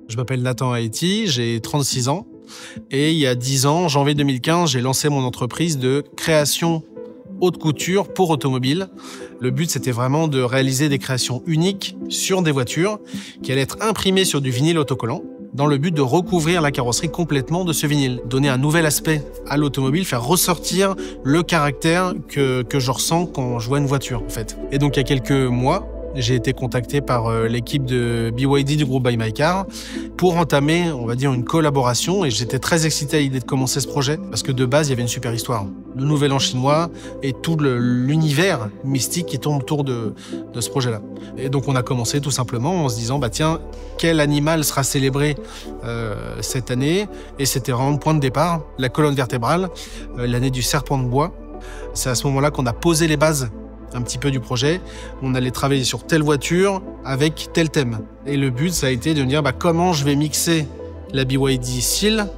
Je m'appelle Nathan Haïti, j'ai 36 ans et il y a 10 ans, janvier 2015, j'ai lancé mon entreprise de création haute couture pour automobiles. Le but, c'était vraiment de réaliser des créations uniques sur des voitures qui allaient être imprimées sur du vinyle autocollant dans le but de recouvrir la carrosserie complètement de ce vinyle, donner un nouvel aspect à l'automobile, faire ressortir le caractère que je ressens quand je vois une voiture, en fait. Et donc, il y a quelques mois, j'ai été contacté par l'équipe de BYD du groupe Buy My Car pour entamer, on va dire, une collaboration, et j'étais très excité à l'idée de commencer ce projet parce que de base, il y avait une super histoire. Le Nouvel An chinois et tout l'univers mystique qui tourne autour de ce projet-là. Et donc, on a commencé tout simplement en se disant, bah tiens, quel animal sera célébré cette année? Et c'était vraiment le point de départ, la colonne vertébrale, l'année du serpent de bois. C'est à ce moment-là qu'on a posé les bases un petit peu du projet. On allait travailler sur telle voiture avec tel thème. Et le but, ça a été de dire comment je vais mixer la BYD Seal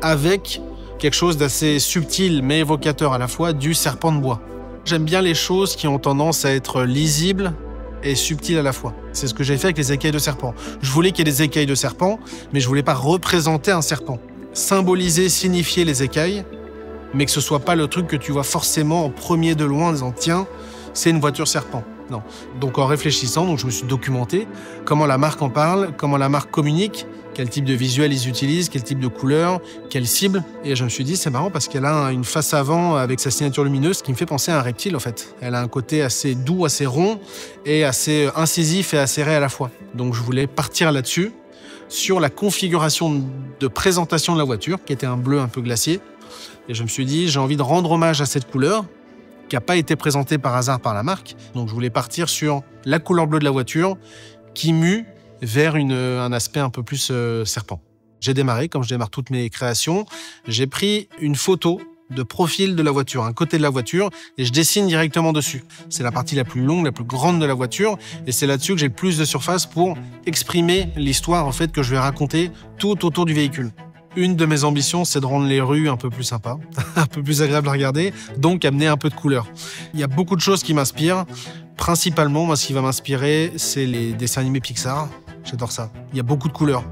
avec quelque chose d'assez subtil mais évocateur à la fois du serpent de bois. J'aime bien les choses qui ont tendance à être lisibles et subtiles à la fois. C'est ce que j'ai fait avec les écailles de serpent. Je voulais qu'il y ait des écailles de serpent, mais je voulais pas représenter un serpent. Symboliser, signifier les écailles, mais que ce soit pas le truc que tu vois forcément en premier de loin en disant tiens, c'est une voiture serpent. Non. Donc en réfléchissant, je me suis documenté comment la marque en parle, comment la marque communique, quel type de visuel ils utilisent, quel type de couleur, quelle cible. Et je me suis dit, c'est marrant parce qu'elle a une face avant avec sa signature lumineuse qui me fait penser à un reptile en fait. Elle a un côté assez doux, assez rond et assez incisif et acéré à la fois. Donc je voulais partir là-dessus, sur la configuration de présentation de la voiture, qui était un bleu un peu glacier. Et je me suis dit, j'ai envie de rendre hommage à cette couleur, qui n'a pas été présentée par hasard par la marque. Donc je voulais partir sur la couleur bleue de la voiture qui mue vers un aspect un peu plus serpent. J'ai démarré, comme je démarre toutes mes créations, j'ai pris une photo de profil de la voiture, un côté de la voiture, et je dessine directement dessus. C'est la partie la plus longue, la plus grande de la voiture, et c'est là-dessus que j'ai le plus de surface pour exprimer l'histoire en fait que je vais raconter tout autour du véhicule. Une de mes ambitions, c'est de rendre les rues un peu plus sympas, un peu plus agréables à regarder, donc amener un peu de couleur. Il y a beaucoup de choses qui m'inspirent. Principalement, moi, ce qui va m'inspirer, c'est les dessins animés Pixar. J'adore ça. Il y a beaucoup de couleurs.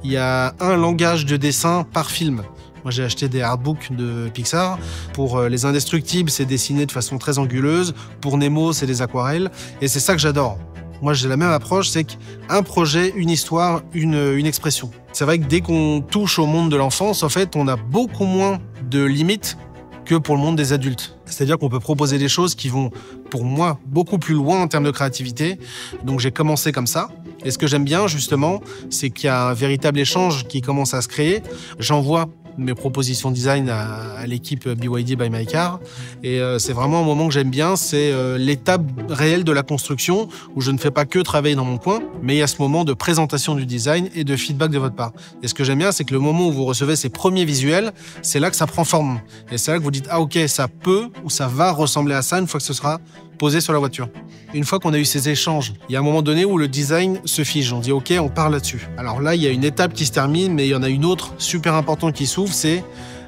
Il y a un langage de dessin par film. Moi, j'ai acheté des artbooks de Pixar. Pour Les Indestructibles, c'est dessiné de façon très anguleuse. Pour Nemo, c'est des aquarelles. Et c'est ça que j'adore. Moi, j'ai la même approche, c'est qu'un projet, une histoire, une expression. C'est vrai que dès qu'on touche au monde de l'enfance, en fait, on a beaucoup moins de limites que pour le monde des adultes. C'est-à-dire qu'on peut proposer des choses qui vont, pour moi, beaucoup plus loin en termes de créativité. Donc, j'ai commencé comme ça. Et ce que j'aime bien, justement, c'est qu'il y a un véritable échange qui commence à se créer. J'envoie mes propositions design à l'équipe BYD Buy My Car. Et c'est vraiment un moment que j'aime bien, c'est l'étape réelle de la construction où je ne fais pas que travailler dans mon coin, mais il y a ce moment de présentation du design et de feedback de votre part. Et ce que j'aime bien, c'est que le moment où vous recevez ces premiers visuels, c'est là que ça prend forme. Et c'est là que vous dites, ah ok, ça peut ou ça va ressembler à ça une fois que ce sera posé sur la voiture. Une fois qu'on a eu ces échanges, il y a un moment donné où le design se fige. On dit ok, on part là-dessus. Alors là, il y a une étape qui se termine, mais il y en a une autre super importante qui s'ouvre, c'est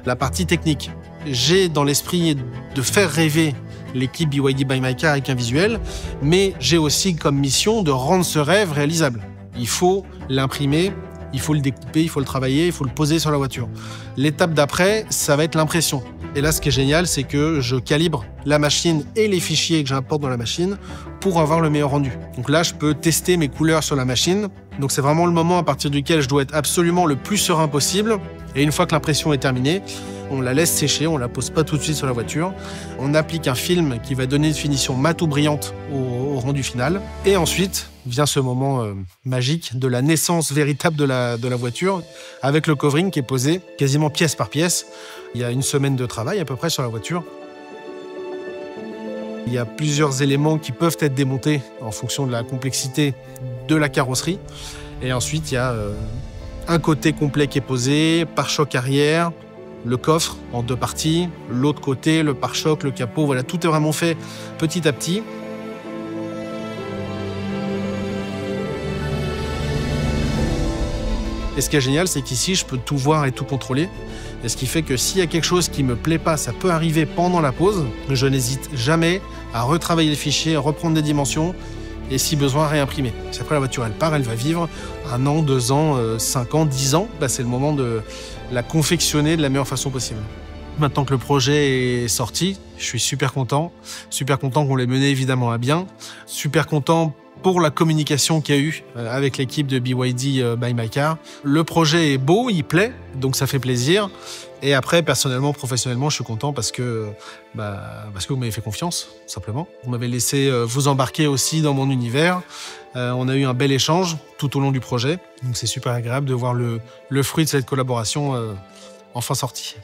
la partie technique. J'ai dans l'esprit de faire rêver l'équipe BYD Buy My Car avec un visuel, mais j'ai aussi comme mission de rendre ce rêve réalisable. Il faut l'imprimer, il faut le découper, il faut le travailler, il faut le poser sur la voiture. L'étape d'après, ça va être l'impression. Et là, ce qui est génial, c'est que je calibre la machine et les fichiers que j'importe dans la machine pour avoir le meilleur rendu. Donc là, je peux tester mes couleurs sur la machine. Donc c'est vraiment le moment à partir duquel je dois être absolument le plus serein possible. Et une fois que l'impression est terminée, on la laisse sécher, on la pose pas tout de suite sur la voiture. On applique un film qui va donner une finition mate ou brillante au rendu final. Et ensuite vient ce moment magique de la naissance véritable de la voiture avec le covering qui est posé quasiment pièce par pièce. Il y a une semaine de travail à peu près sur la voiture. Il y a plusieurs éléments qui peuvent être démontés en fonction de la complexité de la carrosserie. Et ensuite, il y a un côté complet qui est posé, pare-choc arrière, le coffre en deux parties, l'autre côté, le pare-choc, le capot, voilà, tout est vraiment fait petit à petit. Et ce qui est génial, c'est qu'ici, je peux tout voir et tout contrôler. Et ce qui fait que s'il y a quelque chose qui ne me plaît pas, ça peut arriver pendant la pause. Je n'hésite jamais à retravailler le fichier, à reprendre des dimensions et si besoin réimprimer. Si après la voiture elle part, elle va vivre 1 an, 2 ans, 5 ans, 10 ans. C'est le moment de la confectionner de la meilleure façon possible. Maintenant que le projet est sorti, je suis super content qu'on l'ait mené évidemment à bien, super content pour la communication qu'il y a eu avec l'équipe de BYD by My Car. Le projet est beau, il plaît, donc ça fait plaisir. Et après, personnellement, professionnellement, je suis content parce que vous m'avez fait confiance, tout simplement. Vous m'avez laissé vous embarquer aussi dans mon univers. On a eu un bel échange tout au long du projet. Donc c'est super agréable de voir le fruit de cette collaboration enfin sorti.